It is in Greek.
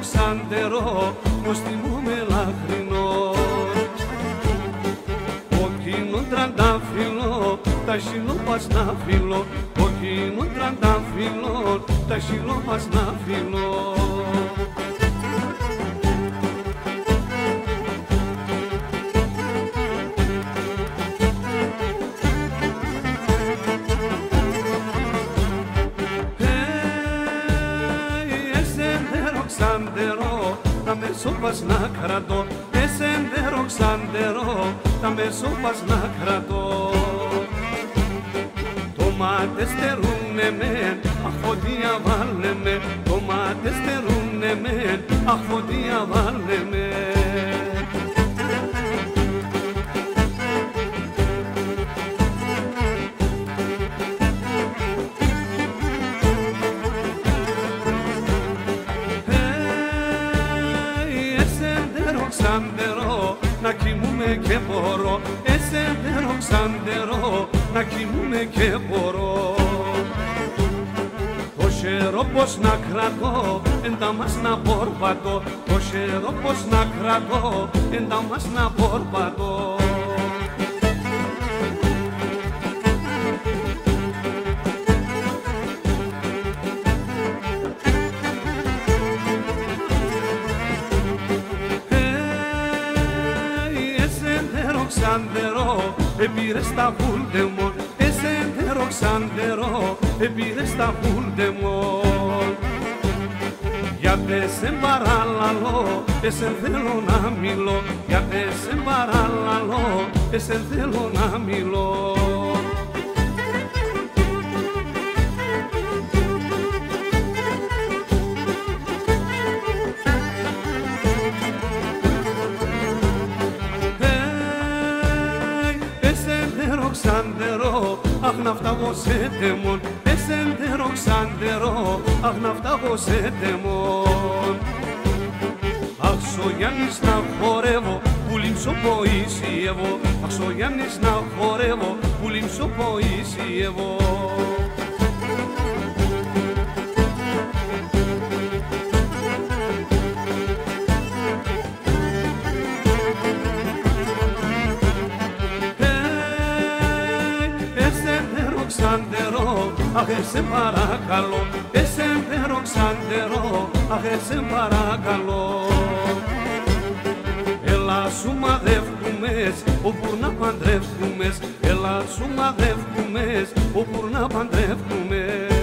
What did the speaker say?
ξάντερο, νοστιμό μελαχρινό. Κόκκινο τραντάφυλλο, τα σιλό πας να φύλλω. Κόκκινο τραντάφυλλο, τα σιλό πας να φύλλω. Ξάντερο, τα μεσόπας να κρατώ. Εσέντερο ξάντερο, τα μεσόπας να κρατώ. Τομάτες στερούνε μεν, αχ φωτία βάλε με. Τομάτες στερούνε μεν, αχ φωτία βάλε με. Ξάντερο, να κοιμούμαι και μπορώ. Εσέντερο ξάντερο, να κοιμούμαι και μπορώ. Το χερό πως να κρατώ, εν τα μας να πορπατώ. Το χερό πως να κρατώ, εν τα μας να πορπατώ. Ξάντερο, επήρες τα βούλτεμον. Εσέντερο ξάντερο, επήρες τα βούλτεμον. Γιατί σε παραλαλώ, εσεν θέλω να μιλώ. Γιατί σε παραλαλώ, εσεν θέλω να μιλώ. Ξάντερο, αχ να φτάγω σε τεμόν. Εσέντερο ξάντερο, αχ να φτάγω σε τεμόν. Αχ ο Γιάννης να χορεύω, που λείψω ποησιεύω. Αχ ο Γιάννης να χορεύω, που λείψω ποησιεύω. Ξάντερο, αχ σε παρακαλώ. Εσέντερο ξάντερο, αχ σε παρακαλώ. Έλα σου μαδεύκουμες, όπου να παντρεύκουμες. Έλα σου μαδεύκουμες, όπου να παντρεύκουμες.